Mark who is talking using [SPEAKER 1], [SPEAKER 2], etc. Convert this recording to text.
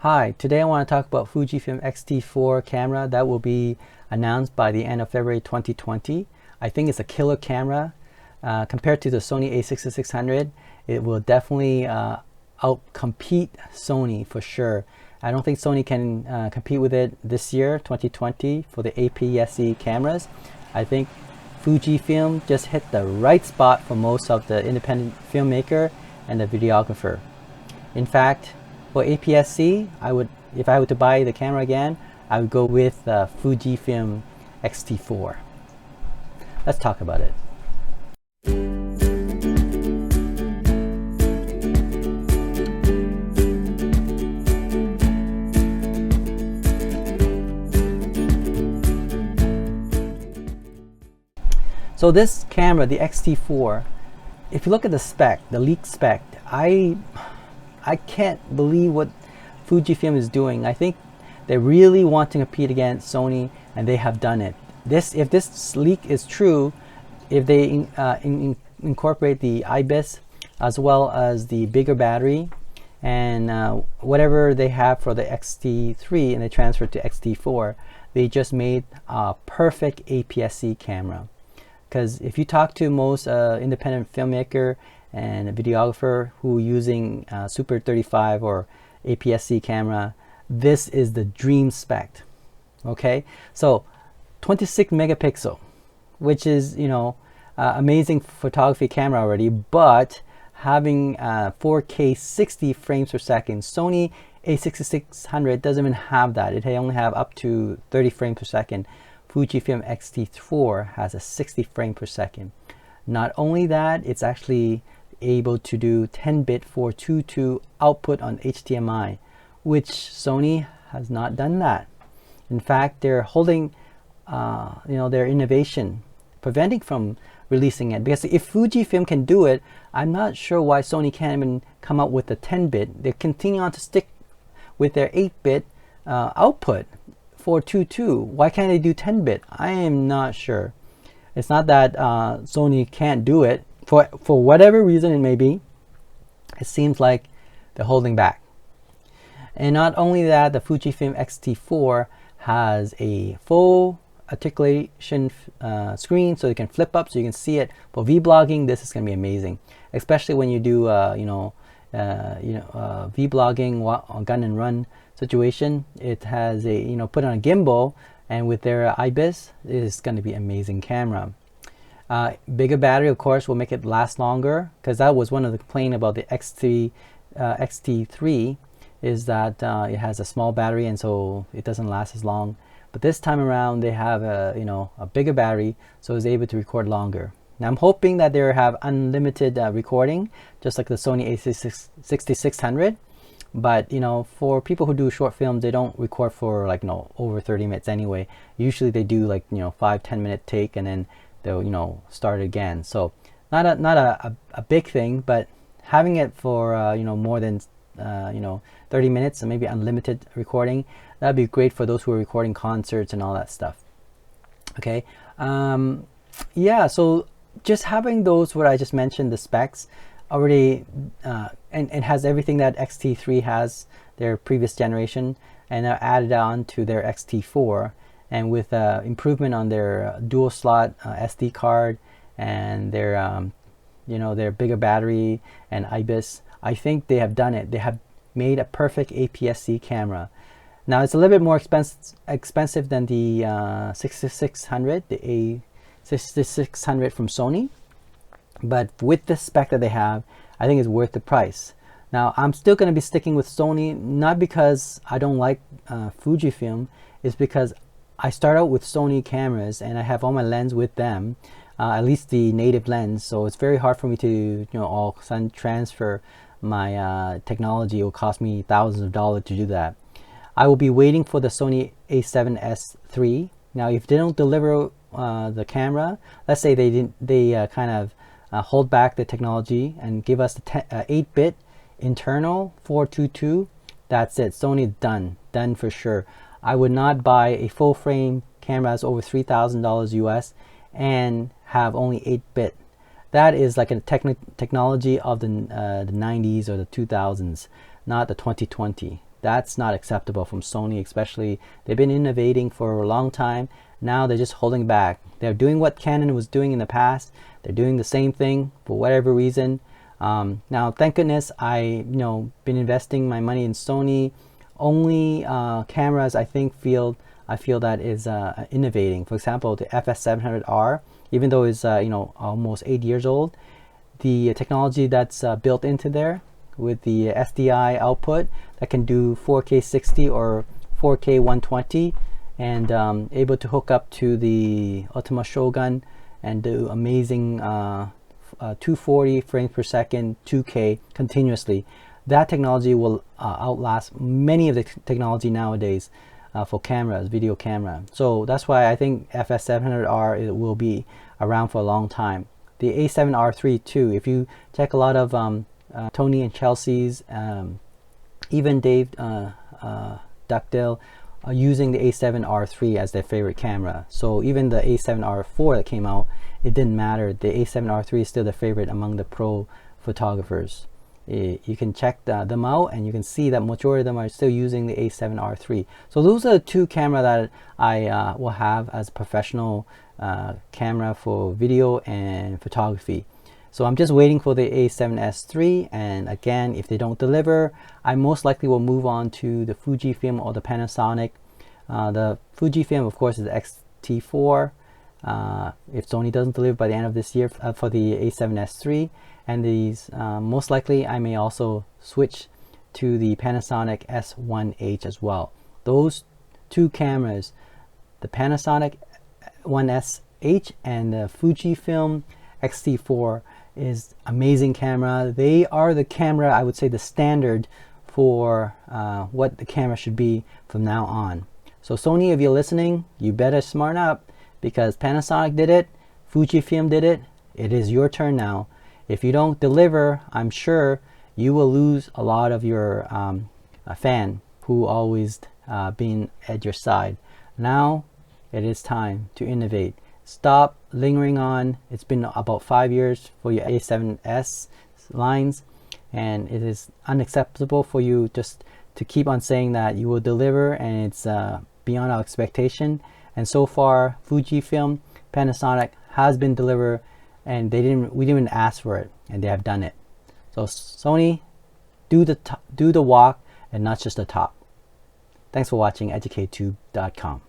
[SPEAKER 1] Hi, today I want to talk about Fujifilm XT4 camera that will be announced by the end of February 2020. I think it's a killer camera. Compared to the Sony a6600, it will definitely outcompete Sony for sure. I don't think Sony can compete with it this year, 2020, for the APS-C cameras. I think Fujifilm just hit the right spot for most of the independent filmmaker and the videographer. In fact, for APS-C, if I were to buy the camera again, I would go with Fujifilm XT4. Let's talk about it. So this camera, the XT4, if you look at the spec, the leaked spec, I can't believe what Fujifilm is doing. I think they really want to compete against Sony, and they have done it. If this leak is true, if they incorporate the IBIS as well as the bigger battery and whatever they have for the XT3 and they transfer to XT4, they just made a perfect APS-C camera. Because if you talk to most independent filmmaker and a videographer who using Super 35 or APS-C camera, this is the dream spec. Okay, so 26 megapixel, which is amazing photography camera already, but having 4K 60 frames per second. Sony a6600 doesn't even have that. It only have up to 30 frames per second. Fujifilm XT4 has a 60 frame per second. Not only that, it's actually able to do 10-bit 422 output on HDMI, which Sony has not done that. In fact, they're holding their innovation, preventing from releasing it, because if Fujifilm can do it, I'm not sure why Sony can't even come out with the 10-bit. They continue on to stick with their 8-bit output 422. Why can't they do 10-bit? I am not sure. It's not that Sony can't do it. For whatever reason it may be, it seems like they're holding back. And not only that, the Fujifilm XT4 has a full articulation screen, so you can flip up so you can see it. For vlogging, this is going to be amazing, especially when you do vlogging, gun and run situation. It has a put on a gimbal, and with their IBIS, it is going to be amazing camera. Bigger battery, of course, will make it last longer, because that was one of the complaints about the XT3 is that it has a small battery and so it doesn't last as long. But this time around they have a bigger battery, so it's able to record longer. Now I'm hoping that they have unlimited recording, just like the Sony a6600. But for people who do short films, they don't record for over 30 minutes anyway. Usually they do 5-10 minute take, and then they'll start again. So not a big thing, but having it for more than 30 minutes and maybe unlimited recording, that'd be great for those who are recording concerts and all that stuff. Okay, yeah, so just having those, what I just mentioned, the specs already, and it has everything that XT3 has, their previous generation, and now added on to their XT4, and with improvement on their dual slot SD card and their their bigger battery and IBIS, I think they have done it. They have made a perfect APS-C camera. Now it's a little bit more expensive than the 6600, the A6600 from Sony, but with the spec that they have, I think it's worth the price. Now I'm still going to be sticking with Sony, not because I don't like Fujifilm, it's because I start out with Sony cameras and I have all my lens with them, at least the native lens, so it's very hard for me to all of a sudden transfer my technology. It will cost me thousands of dollars to do that. I will be waiting for the Sony a7S III. Now if they don't deliver the camera, let's say they kind of hold back the technology and give us the 8-bit internal 422, that's it. Sony done for sure. I would not buy a full frame camera that's over $3,000 US and have only 8-bit. That is like a technology of the 90s or the 2000s, not the 2020. That's not acceptable from Sony, especially. They've been innovating for a long time. Now they're just holding back. They're doing what Canon was doing in the past. They're doing the same thing for whatever reason. Now, thank goodness I been investing my money in Sony. Only cameras I feel that is innovating. For example, the FS700R, even though it's almost 8 years old, the technology that's built into there with the SDI output that can do 4K 60 or 4K 120, and able to hook up to the Ultima Shogun and do amazing 240 frames per second 2K continuously. That technology will outlast many of the technology nowadays for cameras, video camera. So that's why I think FS700R it will be around for a long time. The A7R3 too. If you check a lot of Tony and Chelsea's, even Dave Duckdale are using the A7R3 as their favorite camera. So even the A7R4 that came out, it didn't matter. The A7R3 is still the favorite among the pro photographers. You can check them out, and you can see that majority of them are still using the A7R3. So those are the two cameras that I will have as a professional camera for video and photography. So I'm just waiting for the A7S III, and again, if they don't deliver, I most likely will move on to the Fujifilm or the Panasonic. The Fujifilm, of course, is the XT4. If Sony doesn't deliver by the end of this year for the A7S III, and these most likely I may also switch to the Panasonic S1H as well. Those two cameras, the Panasonic 1SH and the Fujifilm XT4, is amazing camera. They are the camera, I would say, the standard for what the camera should be from now on. So Sony, if you're listening, you better smarten up, because Panasonic did it, Fujifilm did it. It is your turn now. If you don't deliver, I'm sure you will lose a lot of your fan who always been at your side. Now it is time to innovate. Stop lingering on. It's been about 5 years for your A7S lines, and it is unacceptable for you just to keep on saying that you will deliver, and it's beyond our expectation. And so far, Fujifilm, Panasonic has been delivered, and we didn't even ask for it, and they have done it. So Sony, do the walk and not just the talk. Thanks for watching EducateTube.com.